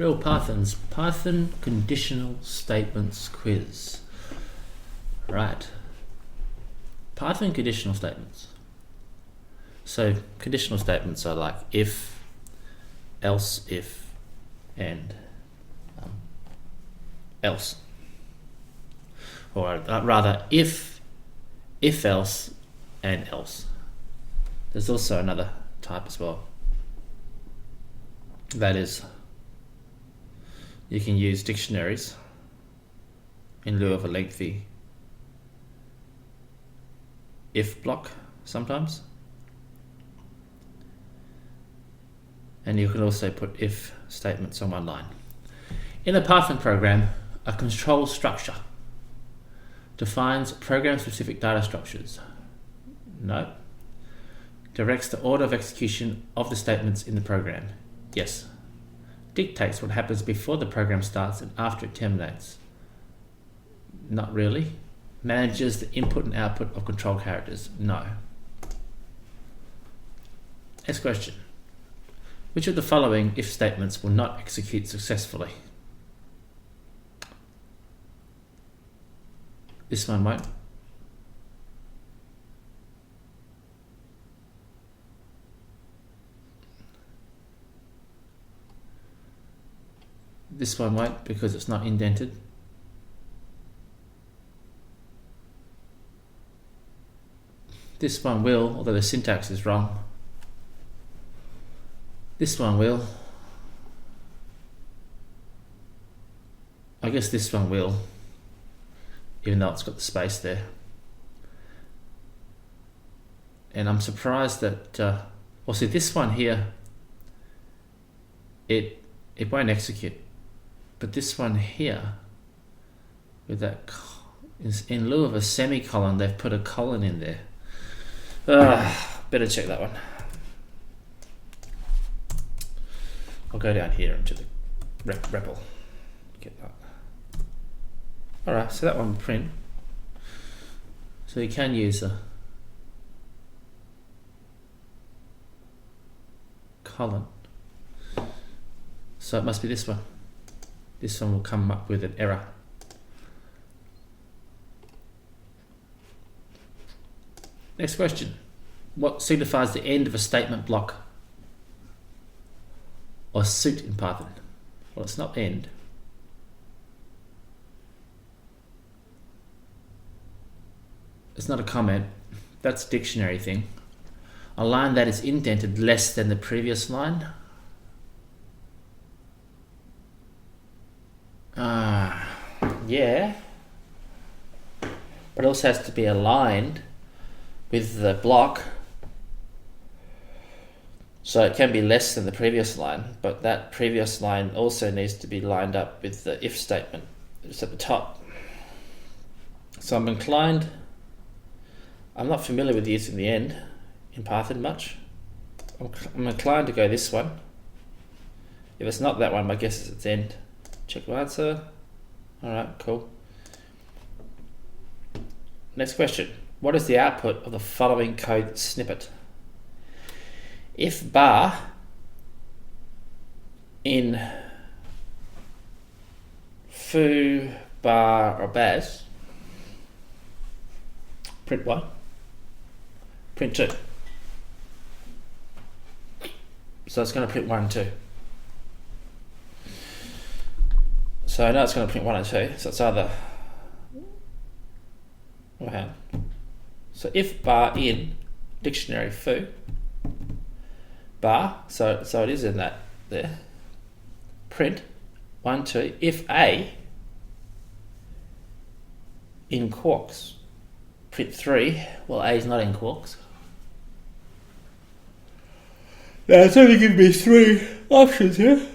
Real Python's Python conditional statements quiz. Right. Python conditional statements. So conditional statements are like if, else, if, and else. Or rather if else, and else. There's also another type as well. That is, you can use dictionaries in lieu of a lengthy if block sometimes. And you can also put if statements on one line. In a Python program, a control structure defines program-specific data structures. No. Directs the order of execution of the statements in the program. Yes. Dictates what happens before the program starts and after it terminates. Not really. Manages the input and output of control characters. No. Next question. Which of the following if statements will not execute successfully? This one won't. This one won't because it's not indented. This one will, although the syntax is wrong. This one will. I guess this one will, even though it's got the space there. And I'm surprised that, well, see this one here, it won't execute. But this one here, with that, in lieu of a semicolon, they've put a colon in there. Better check that one. I'll go down here into the REPL. Get that. Alright, so that one will print. So you can use a colon. So it must be this one. This one will come up with an error. Next question. What signifies the end of a statement block or suit in Python? Well, it's not end. It's not a comment. That's a dictionary thing. A line that is indented less than the previous line. Yeah. But it also has to be aligned with the block. So it can be less than the previous line, but that previous line also needs to be lined up with the if statement. It's at the top. So I'm inclined, I'm not familiar with using the end in Python much. I'm inclined to go this one. If it's not that one, my guess is it's end. Check my answer. Alright, cool. Next question. What is the output of the following code snippet? If bar in foo, bar, or baz, print 1, print 2. So it's going to print 1 and 2. So I know it's going to print 1 and 2, so it's either, so if bar in dictionary foo, bar, so it is in that there, print 1, 2, if A in quarks, print 3, well A is not in quarks. Now it's only giving me 3 options here.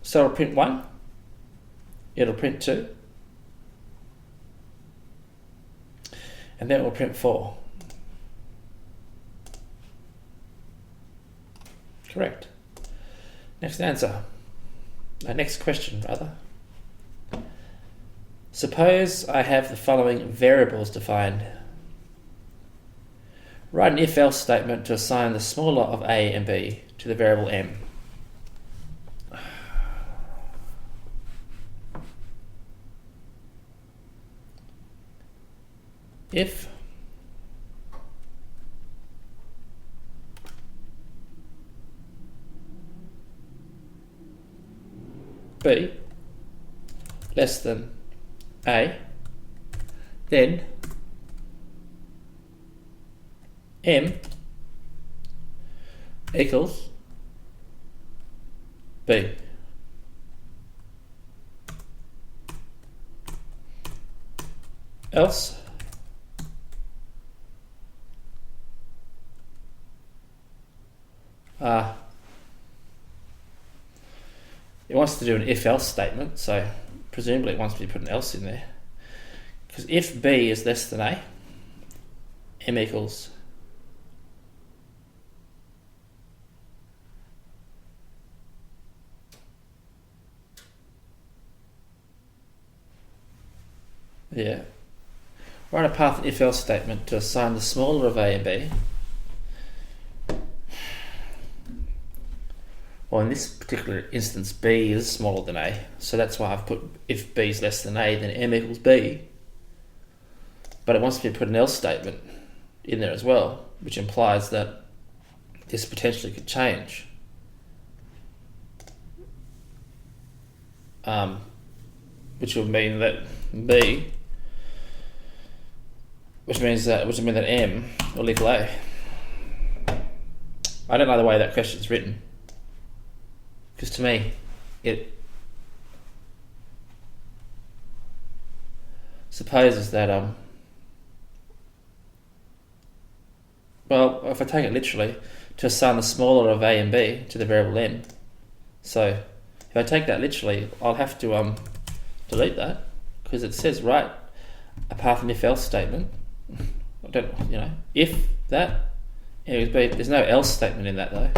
So it'll print 1, it'll print 2, and then it will print 4. Correct. Next answer. Next question, rather. Suppose I have the following variables defined. Write an if-else statement to assign the smaller of A and B to the variable M. if B less than A, then M equals B. Else it wants to do an if-else statement, so presumably it wants me to put an else in there. Because if B is less than A, M equals write a path if-else statement to assign the smaller of A and B. Well, in this particular instance, B is smaller than A, so that's why I've put if B is less than A, then M equals B. But it wants me to put an else statement in there as well, which implies that this potentially could change. Which would mean that B, which would mean that M will equal A. I don't know the way that question's written, because to me, it supposes that well, if I take it literally, to assign the smaller of A and B to the variable M. So if I take that literally, I'll have to delete that, because it says write a path and if else statement. I don't, if that equals B. There's no else statement in that though.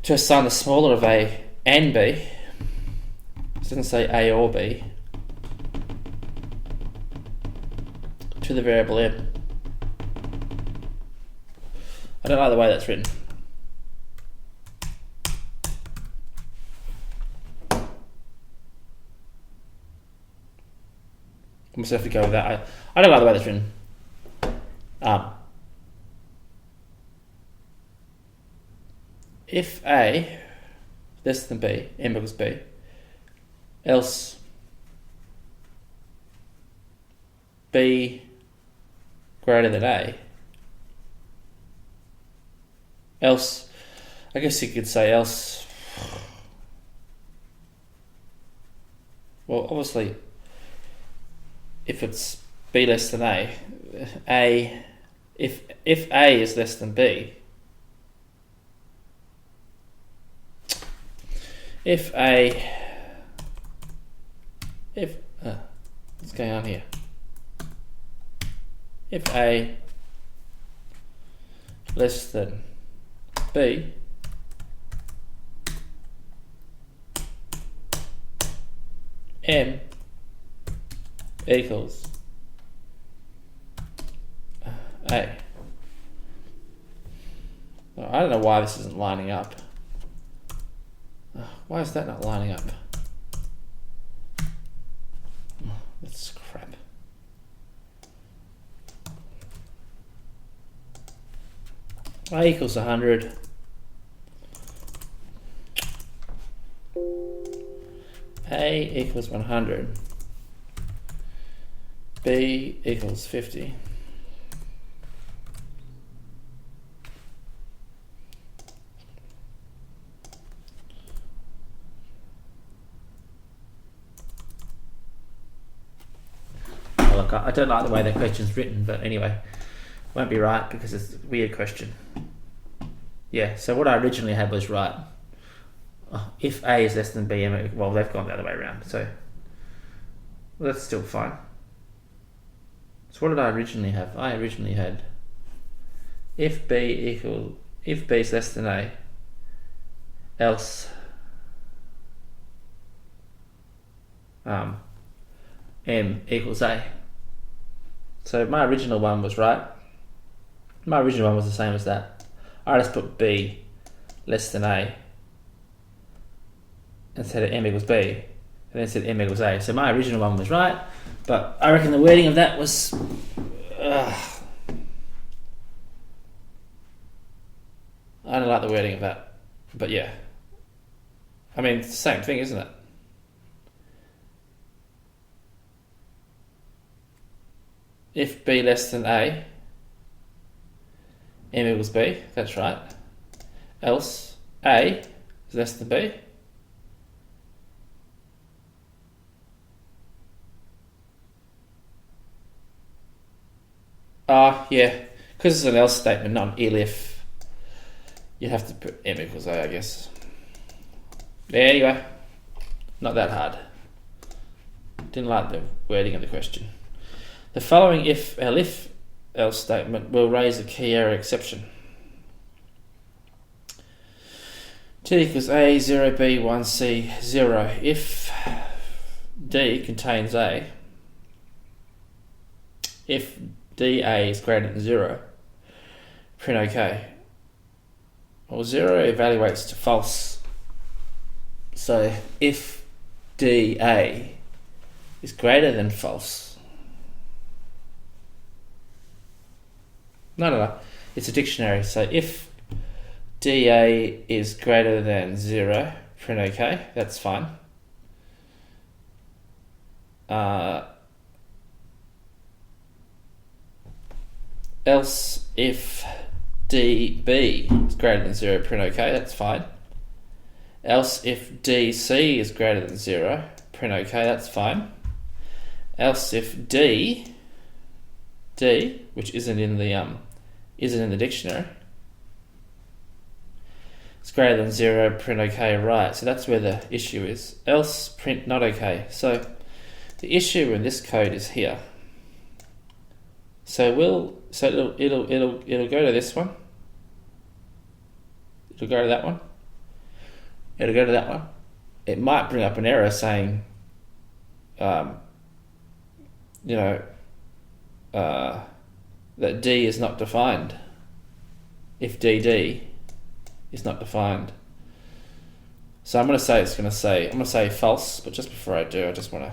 To assign the smaller of A and B, it doesn't say A or B, to the variable M. I don't like the way that's written. I'm just have to go with that. I don't like the way that's written. If A less than B, M equals B, else B greater than A, else, I guess you could say else, well obviously if it's B less than A, if A is less than B, what's going on here? If A less than B, M equals A. I don't know why this isn't lining up. Why is that not lining up? That's crap. A equals 100. A equals 100. B equals 50. Look, I don't like the way that question's written, but anyway, won't be right because it's a weird question. Yeah, so what I originally had was right. If A is less than B, well, they've gone the other way around, so that's still fine. So what did I originally have? I originally had if B is less than A, else M equals A. So my original one was right. My original one was the same as that. I just put B less than A instead of M equals B, and then said m equals a. So my original one was right, but I reckon the wording of that was I don't like the wording of that, but yeah. I mean, it's the same thing, isn't it? If b less than a, m equals b, that's right. Else a is less than b. Yeah, because it's an else statement, not an elif. You have to put m equals a, I guess. Yeah, anyway, not that hard. Didn't like the wording of the question. The following if else statement will raise a key error exception. 2 equals a, 0b, 1c, 0. If d contains a, if dA is greater than 0, print OK. Well, 0 evaluates to false. So if dA is greater than false, no, it's a dictionary. So if dA is greater than 0, print OK, that's fine. Else if dB is greater than 0, print OK, that's fine. Else if DC is greater than 0, print OK, that's fine. Else if D, which isn't in the dictionary, is greater than 0, print OK, right. So that's where the issue is. Else print not OK. So the issue in this code is here. So it'll go to this one. It'll go to that one. It'll go to that one. It might bring up an error saying, that D is not defined. If DD is not defined. So I'm going to say false, but just before I do, I just want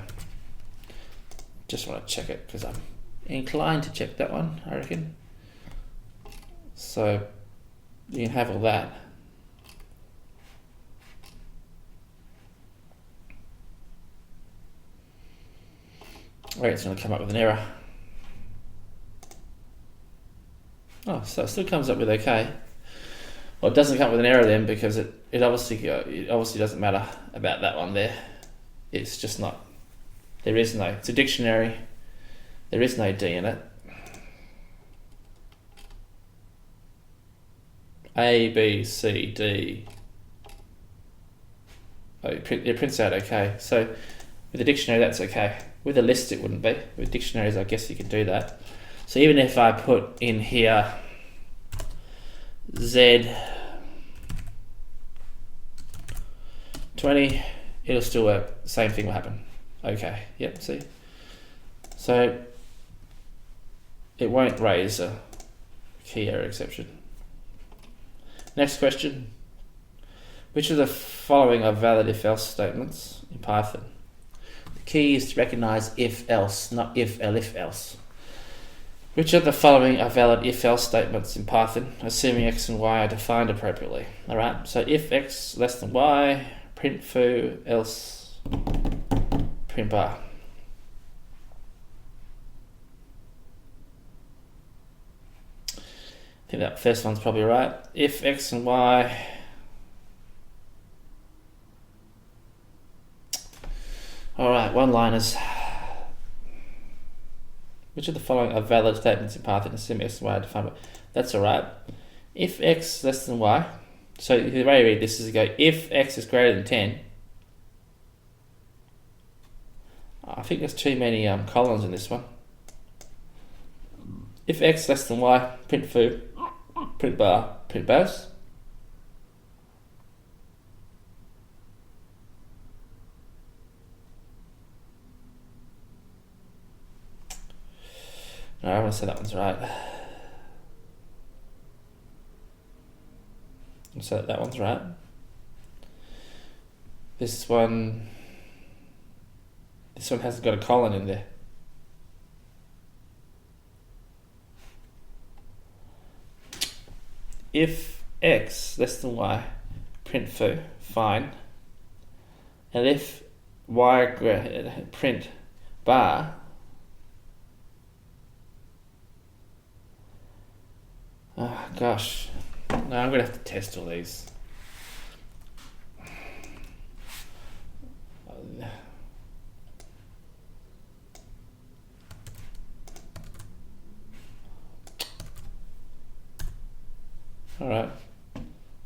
to check it because I'm inclined to check that one, I reckon. So you can have all that. Wait, it's going to come up with an error. Oh, so it still comes up with okay. Well, it doesn't come up with an error then because it obviously doesn't matter about that one there. It's just not. It's a dictionary. There is no D in it. A, B, C, D. Oh, it prints out okay. So with a dictionary, that's okay. With a list, it wouldn't be. With dictionaries, I guess you could do that. So even if I put in here Z 20, it'll still work. Same thing will happen. Okay, yep, see? So it won't raise a key error exception. Next question. Which of the following are valid if-else statements in Python? The key is to recognize if-else, not if-elif-else. Which of the following are valid if-else statements in Python, assuming x and y are defined appropriately? Alright, so if x less than y, print foo, else print bar. I think that first one's probably right. If x and y alright, one-liners. Which of the following are valid statements in Python, assuming x and y are defined? That's alright. If x less than y, so the way you read this is to go, if x is greater than 10, I think there's too many columns in this one. If x less than y, print foo, print bar, print baz. No, I want to say that one's right. So that one's right. This one, This one hasn't got a colon in there. If x less than y, print foo, fine. And if y print bar, oh gosh, no, I'm going to have to test all these. Alright,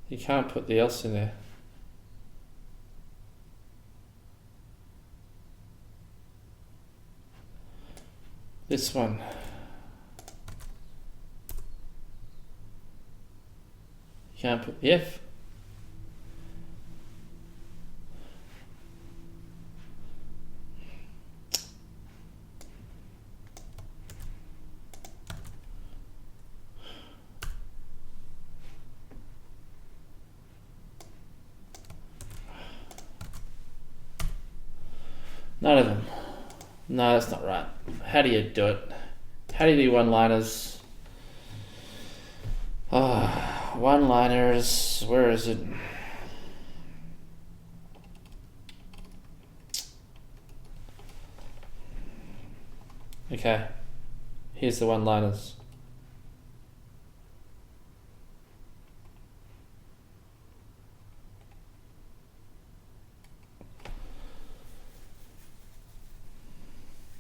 you can't put the else in there. This one. You can't put the F. None of them. No, that's not right. How do you do it? How do you do one-liners? One-liners, where is it? Okay, here's the one-liners.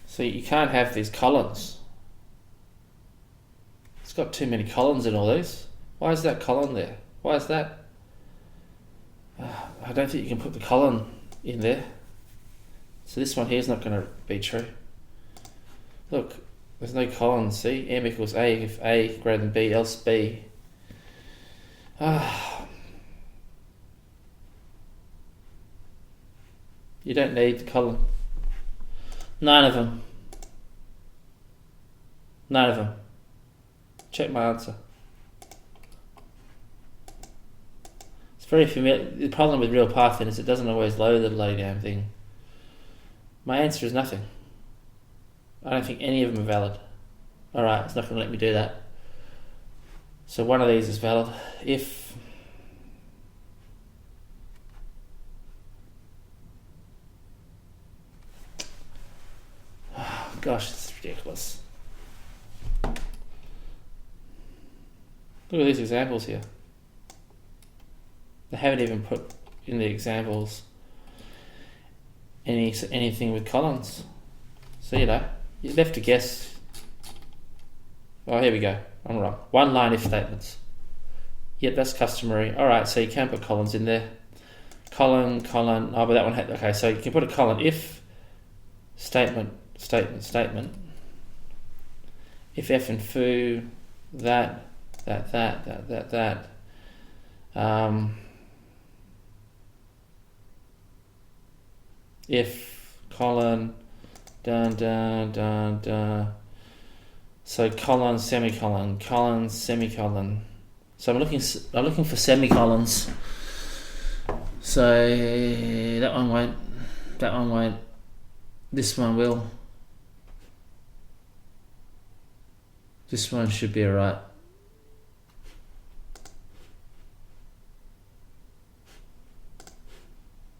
So you can't have these colons. It's got too many colons in all these. Why is that colon there? Why is that? I don't think you can put the colon in there. So this one here is not going to be true. Look, there's no colon. See, M equals A if A greater than B, else B. You don't need the colon. None of them. None of them. Check my answer. It's very familiar. The problem with real Python is it doesn't always load the bloody damn thing. My answer is nothing. I don't think any of them are valid. Alright, it's not going to let me do that. So one of these is valid. If gosh, it's ridiculous. Look at these examples here. They haven't even put in the examples anything with colons. So you're left to guess. Oh, here we go. I'm wrong. One line if statements. Yep, that's customary. Alright, so you can put colons in there. Colon. Oh, but that one had. Okay, so you can put a colon if statement. If F and foo, that. If colon, so colon, semicolon. So I'm looking for semicolons. So that one won't. This one will. This one should be alright.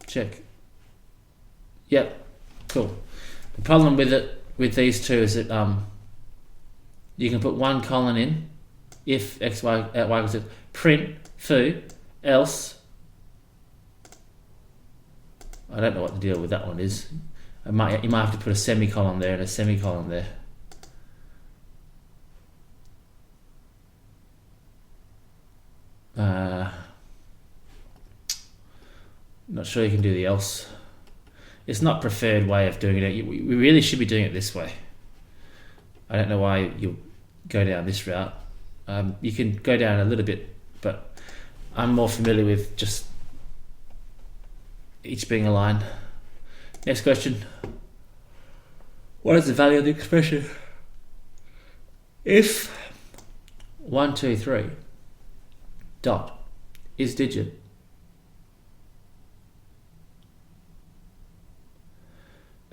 Check. Yep, cool. The problem with these two is that you can put one colon in if x, y, y equals print foo, else. I don't know what the deal with that one is. You might have to put a semicolon there and a semicolon there. Not sure you can do the else. It's not preferred way of doing it. We really should be doing it this way. I don't know why you go down this route. You can go down a little bit, but I'm more familiar with just each being a line. Next question. What is the value of the expression? If 1, 2, 3 dot is digit,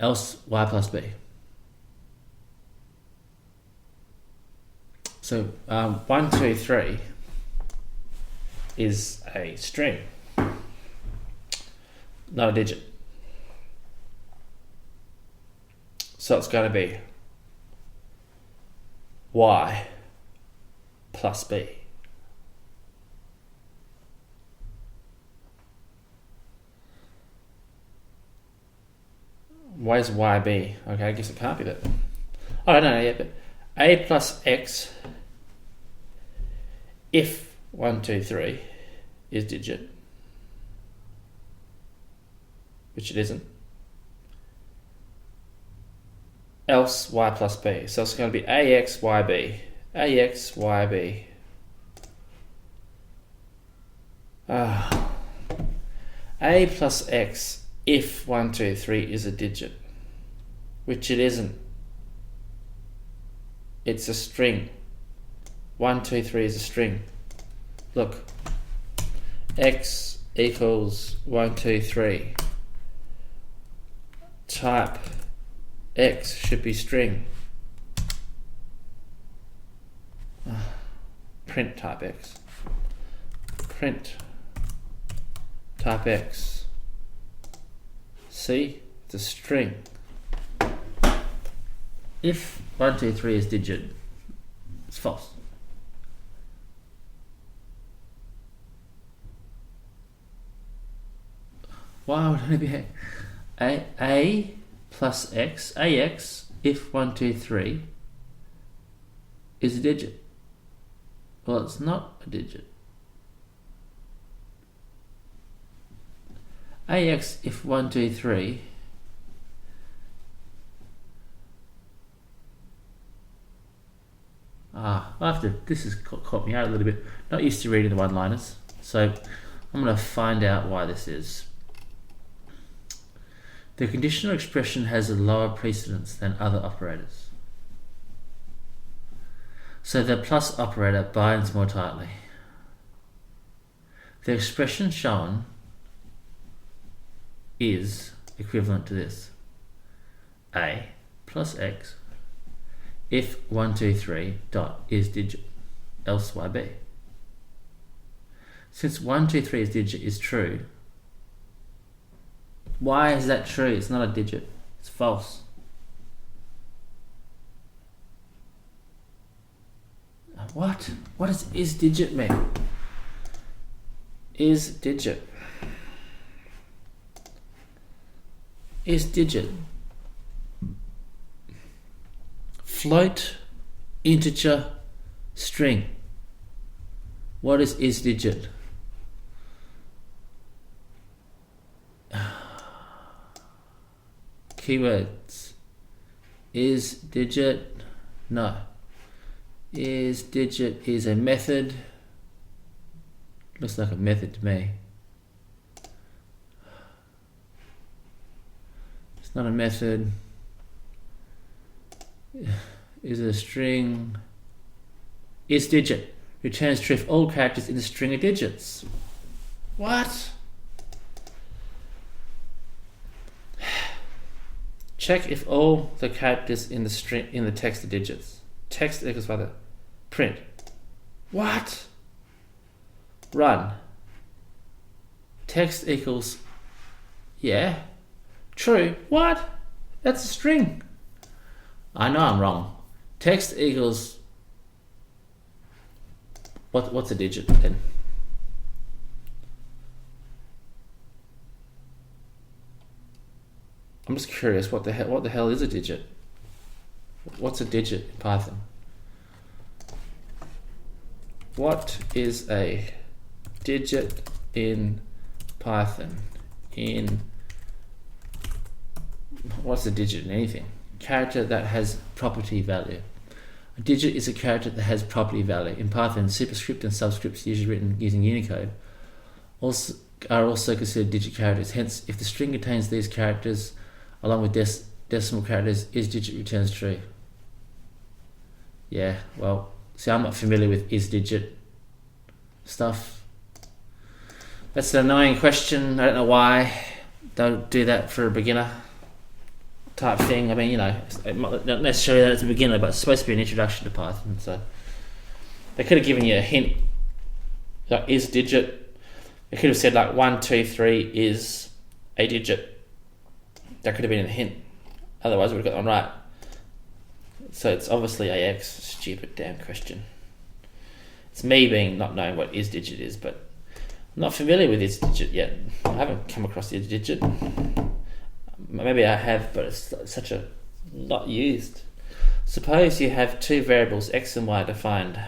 else y plus b. So 1, 2, 3 is a string, not a digit. So it's going to be y plus b. Where's yb? Okay, I guess it can't be that. Oh, no, yeah, but a plus x if 1, 2, 3 is digit, which it isn't, else y plus b. So it's going to be ax, yb, ax, yb. A plus x if 1, 2, 3 is a digit, which it isn't. It's a string. 1, 2, 3 is a string. Look, x equals 1, 2, 3. Type x should be string. Print type x. Print type x. See, it's a string. If 1, 2, 3 is digit, it's false. Why would it be a plus x, ax, if 1, 2, 3 is a digit? Well, it's not a digit. Ax if 1, 2, 3 this has caught me out a little bit. Not used to reading the one-liners, so I'm going to find out why this is. The conditional expression has a lower precedence than other operators. So the plus operator binds more tightly. The expression shown is equivalent to this. A plus x if 1, 2, 3 dot is digit, else yb. Since 1, 2, 3 is digit is true, why is that true? It's not a digit. It's false. What? What does is digit mean? Is digit. Is digit. Float, integer, string. What is digit? Keywords. Is digit? No. Is digit is a method. Looks like a method to me. It's not a method. Is it a string? Is digit. Returns true if all characters in the string are digits. What? Check if all the characters in the string in the text are digits. Text equals by the print. What? Run. Text equals, yeah, true. What? That's a string. I know I'm wrong. Text equals, what's a digit then? I'm just curious, what the hell is a digit? What's a digit in Python? What is a digit in Python? What's a digit in anything? Character that has property value. A digit is a character that has property value. In Python, superscript and subscripts usually written using Unicode are also considered digit characters. Hence, if the string contains these characters along with decimal characters, is digit returns true. Yeah, well, see, I'm not familiar with is digit stuff. That's an annoying question. I don't know why. Don't do that for a beginner. type thing. I mean, it might not necessarily that it's a beginner, but it's supposed to be an introduction to Python. So they could have given you a hint, like is digit. They could have said like 1, 2, 3 is a digit. That could have been a hint. Otherwise, we would have got them right. So it's obviously AX. Stupid damn question. It's me being not knowing what is digit is, but I'm not familiar with is digit yet. I haven't come across is digit. Maybe I have, but it's such a not used. Suppose you have two variables x and y defined.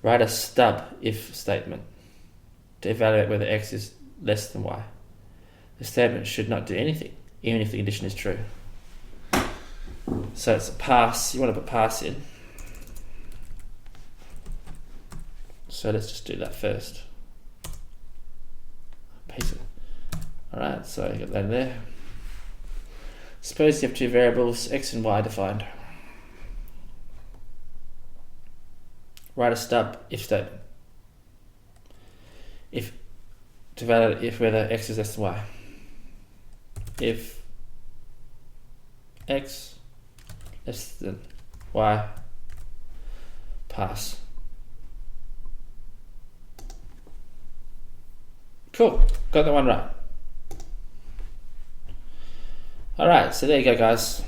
Write a stub if statement to evaluate whether x is less than y. The statement should not do anything, even if the condition is true. So it's a pass. You want to put pass in. So let's just do that first. Paste it. Alright, so you got that in there. Suppose you have two variables, x and y defined. Write a stub if statement. If to validate if whether x is less than y. If x less than y, pass. Cool, got that one right. Alright, so there you go, guys.